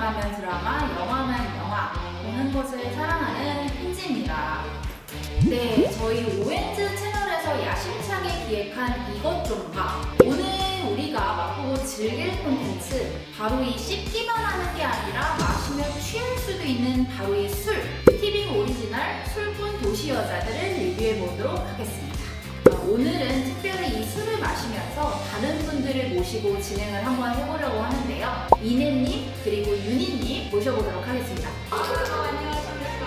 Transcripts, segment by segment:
드라마면 드라마, 영화면 영화, 보는 것을 사랑하는 흰지입니다. 네, 저희 오엔즈 채널에서 야심차게 기획한 이것 좀 봐. 오늘 우리가 맛보고 즐길 콘텐츠, 바로 이 씹기만 하는 게 아니라 마시면 취할 수도 있는 바로 이 술, 티빙 오리지널 술꾼 도시 여자들을 리뷰해 보도록 하겠습니다. 오늘은 특별히 이 술을 마시면서 다른 분들을 모시고 진행을 한번 해보려고 하는데요. 이내님 그리고 윤희님 모셔보도록 하겠습니다. 안녕하십니까.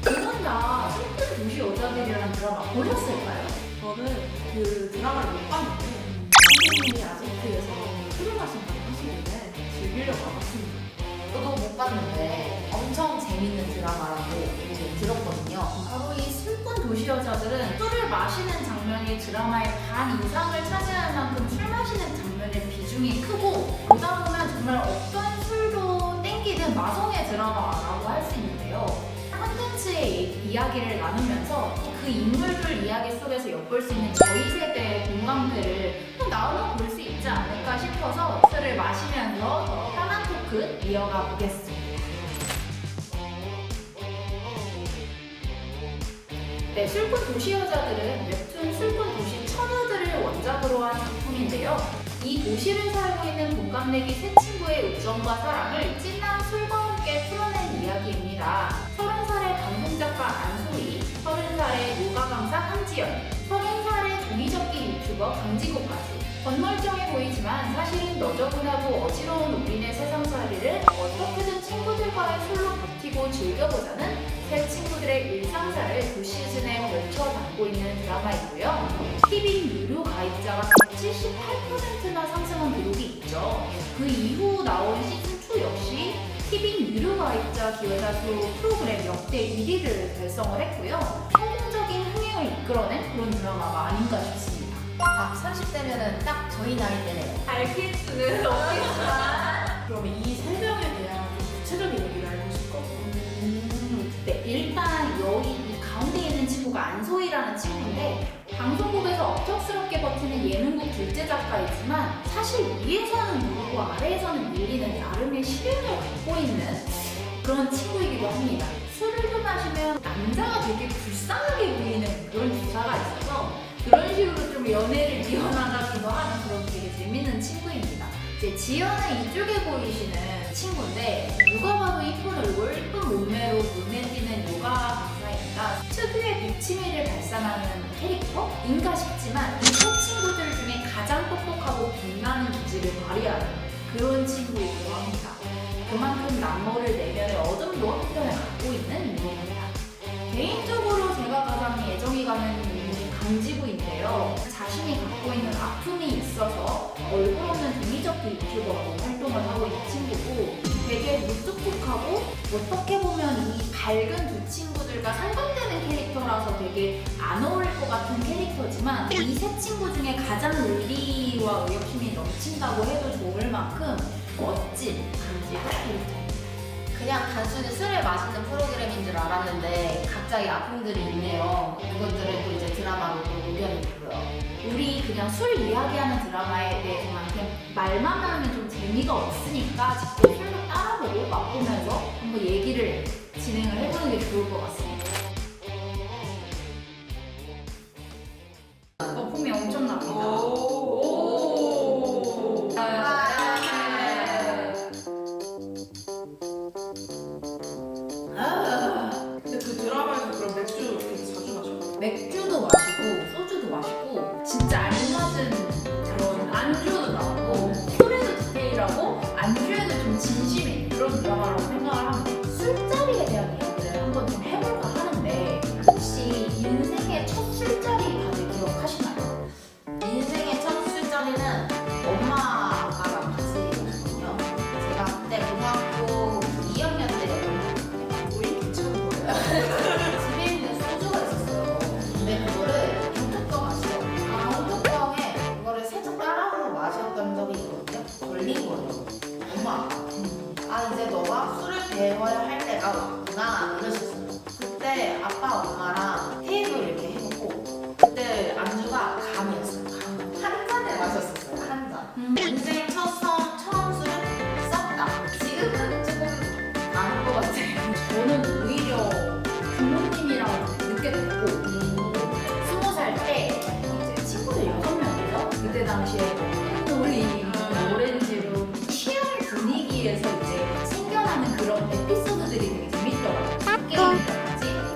두 분 다 술꾼 도시 여자들이라는 드라마 보셨을까요? 저는 그 드라마를 못 봤는데 선생님이 아지트에서 술을 마신다고 하시길래 즐기려고 와봤습니다. 저도 못 봤는데 엄청 재밌는 드라마라고 이제 들었거든요. 바로 이 술꾼 도시 여자들은 술을 마시는 장면이 드라마의 반 이상을 차지할 만큼 술 마시는 장면의 비중이 크고, 보다 보면 정말 어떤 술도 땡기는 마성의 드라마라고 할 수 있는데요. 콘텐츠의 이야기를 나누면서 그 인물들 이야기 속에서 엿볼 수 있는 저희 세대의 공감대를 나눠 볼 수 있지 않을까 싶어서 술을 마시면서 더 편한 토크 이어가 보겠습니다. 네, 술꾼 도시 여자들은 웹툰 술꾼 도시 천우들을 원작으로 한 작품인데요. 이 도시를 살고 있는 공감내기 세 친구의 우정과 사랑을 진한 술과 함께 풀어낸 이야기입니다. 30살의 방송작가 안소희, 30살의 요가 강사 한지연, 30살의 종이접기 유튜버 강지고까지. 겉멀쩡해 보이지만 사실은 너저분하고 어지러운 우리네 세상살이를 어떻게든 친구들과의 술로 버티고 즐겨보자는 세 친구들의 일상사를 두 시즌에 걸쳐 담고 있는 드라마이고요. 티빙 유료 가입자가 178%나 상승한 기록이 있죠. 그 이후 나온 시즌2 역시 티빙 유료 가입자 기여자 수 프로그램 역대 1위를 달성을 했고요. 성공적인 흥행을 이끌어낸 그런 드라마가 아닌가 싶습니다. 30대면은 딱 저희 나이 때네요. 밝힐 수는 없겠지만 그러면 이 세 명에 대한 좀 구체적인 얘기를 알고 싶거든요. 네, 일단 여기 이 가운데 있는 친구가 안소희라는 친구인데, 방송국에서 억척스럽게 버티는 예능국 둘째 작가이지만 사실 위에서는 누르고 아래에서는 밀리는 나름의 시련을 갖고 있는 그런 친구이기도 합니다. 술을 좀 마시면 남자가 되게 불쌍하게 보이는 그런 주사가 있어서 그런 식으로 좀 연애를 이어나가기도 하는 그런 되게 재밌는 친구입니다. 이제 지연은 이쪽에 보이시는 친구인데, 누가 봐도 이쁜 얼굴, 이쁜 몸매로 눈에 띄는 요가 강사입니다. 특유의 백치미를 발산하는 캐릭터인가 싶지만 이 세 친구들 중에 가장 똑똑하고 빛나는 기질을 발휘하는 그런 친구이기도 합니다. 그만큼 남모를 내면의 어둠도 한편에 갖고 있는 인물입니다. 개인적으로 제가 가장 애정이 가는 인물이 강지구인데요. 자신이 갖고 있는 아픔이 있어서 얼굴 없는 종이접기 유튜버로 활동을 하고 있는 친구고, 되게 무뚝뚝하고 어떻게 보면 이 밝은 두 친구들과 상반되는 캐릭터라서 되게 안 어울릴 것 같은 캐릭터지만, 이 세 친구 중에 가장 의리와 의욕심이 넘친다고 해도 좋을 만큼 멋진 강지구 캐릭터입니다. 그냥 단순히 술을 마시는 프로그램인 줄 알았는데 각자의 아픔들이 있네요. 그것들을 또 이제 드라마로 또 녹여냈고요. 우리 그냥 술 이야기하는 드라마에 대해서만 그냥 말만 하면 좀 재미가 없으니까 직접 술로 따라보고 맛보면서 한번 얘기를 진행을 해보는 게 좋을 것 같습니다. 거품이 엄청납니다. 근데 그 드라마에서 그럼 맥주 이렇게 자주 마셔요? 맥주도 마시고 소주도 마시고 진짜 알맞은 그런 안주도 나오고, 술에도 디테일하고 안주에도 좀 진심인 그런 드라마라고 생각을 합니다. 술자리에 대한 이야기를 한번 좀 해볼까 하는데, 혹시 인생의 첫 술자리 다들 기억하시나요? 인생의 첫 술자리는 엄마 아빠랑 같이 있었거든요. 제가 그때 고등학교 2학년 때였거든요. 우리 괜찮은 거예요? 집에 있는 소주가 있었어요. 근데 그거를 뚜껑 아시죠? 뚜껑에 그거를 살짝 따라서 마셨던 적이 있거든요. 걸린 거예요. 엄마, 이제 너가 술을 배워야 할 때가 왔구나 이러셨어요. 그때 아빠 엄마랑 테이블 이렇게 해놓고, 그때 안주가 감이었어요. 감. 한 잔에 마셨었어요. 한 잔. 인생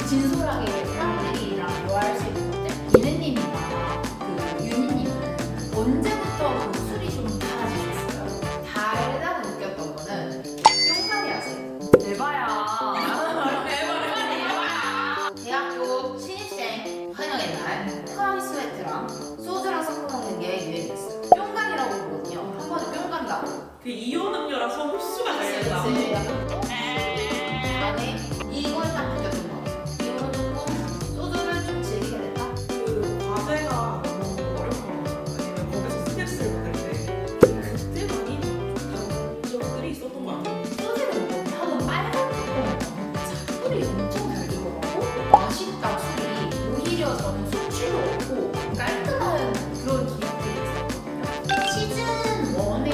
진솔하게 사람들이랑 대화할 수 있는 것들. 이내님이나 그 윤희님은 언제부터 그 술이 좀 달아지셨어요? 다르다고 느꼈던 거는 뿅가리 아세요? 대봐야. 대학교 신입생 환영의 날 포카리 스웨트랑 소주랑 섞어 먹는 게 유행했어요. 뿅간이라고 부르거든요. 한 번에 뿅간 가고. 그 이온 음료라서 흡수가 그치, 된다. 그치. 안에 이걸 딱 느꼈던 것 같아요. 이거는 조금 소주를 좀 즐기게 됐다. 그 과제가 너무 어려운 거 아니면 거기서 스트레스를 받을 때 그때 많이 다른 적들이 있었던 것 같아요. 소주를 못하면 빨간 뚜껑 술이 엄청 잘 들어가고 맛있다 술이. 오히려 저는 수치도 없고 깔끔한 그런 기억들이 있었거든요. 시즌 1의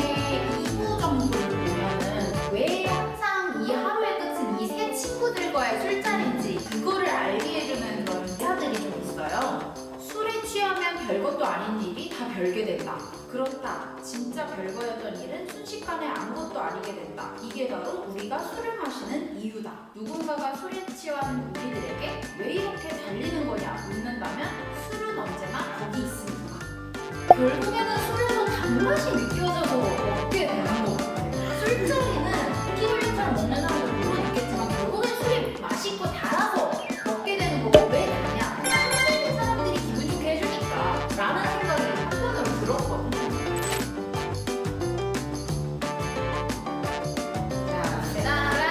2부 정도를 보면은 왜 항상 이 하루의 끝은 이 세 친구들과의 술자리인지 그거를 알게 해주는 그런 기사들이 좀 있어요. 술에 취하면 별것도 아닌 일이 다 별게 된다. 그렇다. 진짜 별거였던 일은 순식간에 아무것도 아니게 된다. 이게 바로 우리가 술을 마시는 이유다. 누군가가 술에 취한 우리들에게 왜 이렇게 달리는 거냐 묻는다면 술은 언제나 거기 있으니까. 결국에는 술에서 단맛이 느껴져서 먹게 되는 거 같아요. 술자리는 피울리처럼 먹는 사람도 물론 있겠지만 결국엔 술이 맛있고 달아서 먹게 되는 거고 왜 다냐? 사람들이 사람들이 기분 좋게 해주니까 라는 생각이 한편으로 들었거든요. 자, 대단한.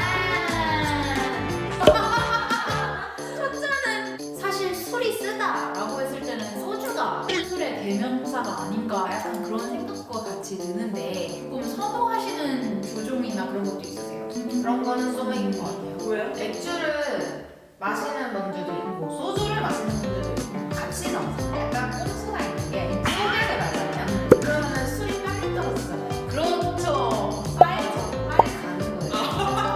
첫째는 사실 술이 쓰다라고 했을 때는 소주가 술의 대명사가 아닌가 약간 그런 생각과 같이 드는데 조금 선호하시는 조종이나 그런 것도 있으세요? 그런 거는 소맥인 것 같아요. 왜요? 맥주를 마시는 분들도 있고 소주를 마시는 분들도 있고 같이 넣어서 약간 꼼수가 있는 게 소맥을 마시면 그러면 술이 빨리 떨어지잖아요. 그렇죠. 빨리죠. 빨리 가는 거예요.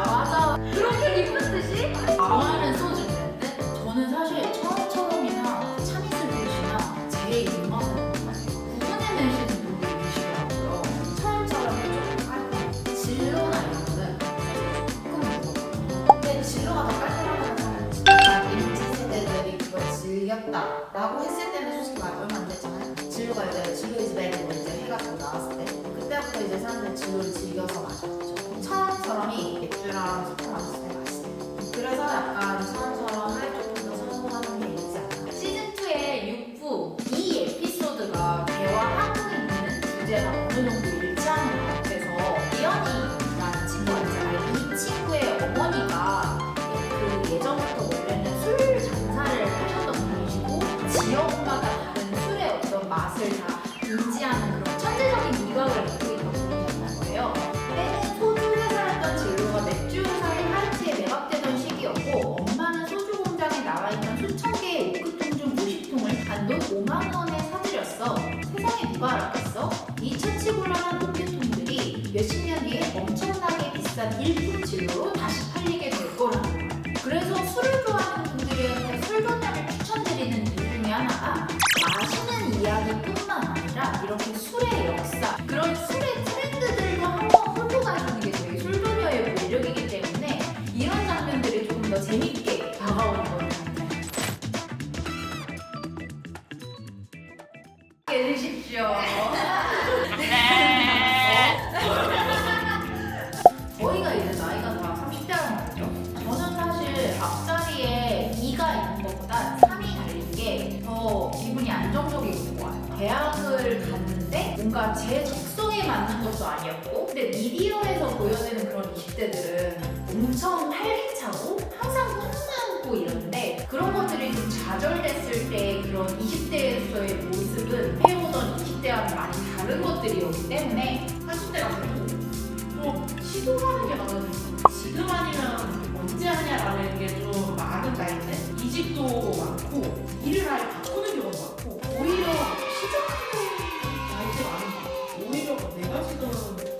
맞아. 그렇게 기쁜 듯이 좋아하는 소주인데 저는 사실 처음이나 참이슬 듯이나 제일 입맛은 구분해내시는 분들이 계시더라고요. 처음처럼 조금 깔끔. 진로나 이런 거는 조금 무거워. 근데 진로가 더 깔끔하다는 사람은 아, MZ 세대들이 그걸 즐겼다라고 했을 때는 솔직히 말 얼마 안 됐잖아요. 진로가 이제 진로이즈 백으로 이제 해가 좀 나왔을 때 그때부터 이제 사람들이 진로를 즐겨서 마셨죠. 처음처럼이 맥주랑 섞어 마셨을 때 맛있어요. 그래서 약간 처음처럼을 조금 더 선호하는 게 있지 않나. 시즌2의 6부 이 에피소드가 대화하고 있는 주제랑 어느 정도 일치하는 것 같아서 이연이라는 친구가 있잖아요. 이 친구의 어머니가 그 예전부터 원래는 술 장사를 하셨던 분이시고 지역마다 다른 술의 어떤 맛을 다 인지하는 그런 천재적인 미각을 갖고 있던 분이셨던 거예요. 때는 소주 회사였던 진로가 맥주 회사의 하이트에 매각되던 시기였고 엄마는 소주 공장에 나와 있는 수천 개의 오크통 중 50통을 단돈 5만 원에 사들였어. 세상에 누가 알았겠어? 이 처치곤란한 오크통들이 몇십 년 뒤에 엄청나게 비싼 일품 진로로 다시 팔리게 될 거라는 거야. 그래서 술을 좋아하는 분들에게 술전략을 추천드리는 이유 중에 하나가 마시는 이야기뿐만 아니라 이렇게 술의 역사, 그런 술의 트렌드들도 한번 훑고 가시는 게 저희 술도녀의 매력이기 때문에 이런 장면들이 조금 더 재밌게 다가오는 것 같아요. 해주십시오. 저희가 이제 나이가 다 30대란 말이죠. 저는 사실 앞자리에 2가 있는 것보다 3이 달린 게 더 기분이 안정적이고 좋아요. 대학을 갔는데 뭔가 제 적성에 맞는 것도 아니었고 근데 미디어에서 보여지는 그런 20대들은 엄청 활기차고 항상 꿈꾸고 이런데 그런 것들이 좀 좌절됐을 때 그런 20대에서의 모습은 해오던 20대와는 많이 다른 것들이었기 때문에 80대가 되고 또 시도하는 게 많아지고 지금 아니면 언제 하냐라는 게 좀 많은 나이인데 이직도 많고 일을 아예 바꾸는 경우도 많고 오히려 시작하는 나이대가 많은 것 같아요. 오히려 내가 지금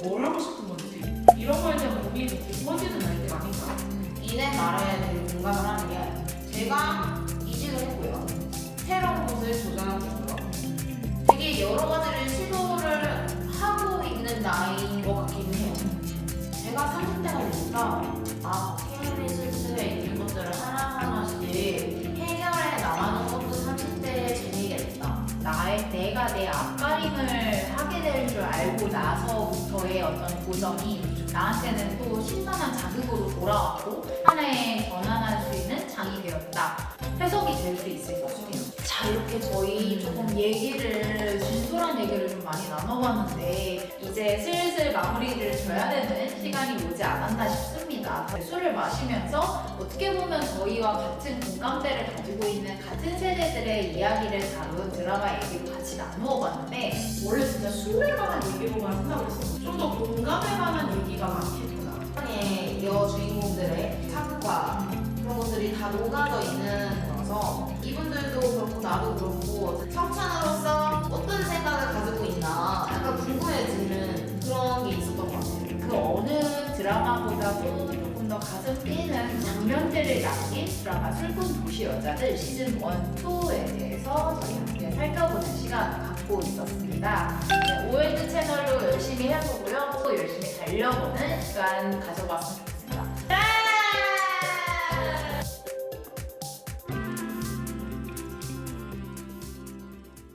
뭘 하고 싶은 건지 이런 거에 대한 고민이 더 깊어지는 나이대가 아닌가. 이내 말에 되게 공감을 하는 게 제가 이직을 했고요. 새로운 곳을 도전하고 있고요. 되게 여러 가지를 시도를 하고 있는 나이인 것 같기는 해요. 제가 30대가 되니까 버킷리스트에 있는 것들을 하나하나씩 내 앞가림을 하게 될 줄 알고 나서부터의 어떤 고정이 나한테는 또 신선한 자극으로 돌아왔고 하나의 전환할 수 있는 장이 되었다. 해석이 될 수 있을 것 같아요. 자, 이렇게 저희 조금 진솔한 얘기를 좀 많이 나눠봤는데 이제 슬슬 마무리를 져야 되는 시간이 오지 않았나 싶습니다. 술을 마시면서 어떻게 보면 저희와 같은 공감대를 가지고 있는 같은 세대들의 이야기를 다룬 드라마 얘기도 같이 나누어 봤는데 원래 진짜 술에 관한 얘기로만 생각을 했어. 좀 더 공감할 만한 얘기가 많겠구나. 세상에 여주인공들의 삶과 그런 것들이 다 녹아져 있는 거라서 이분들도 그렇고 나도 그렇고 청춘으로서 어떤 생각을 가지고 있나 약간 궁금해지는 그런 게 있었던 것 같아요. 그 어느 드라마보다도 조금 더 가슴 뛰는 장면들을 남긴 드라마 슬픈 도시 여자들 시즌 1, 2에 대해서 저희 함께 살펴보는 시간을 갖고 있었습니다. 네, 오월드 채널로 열심히 해보고요. 또 열심히 달려보는 시간 가져봤으면 좋겠습니다.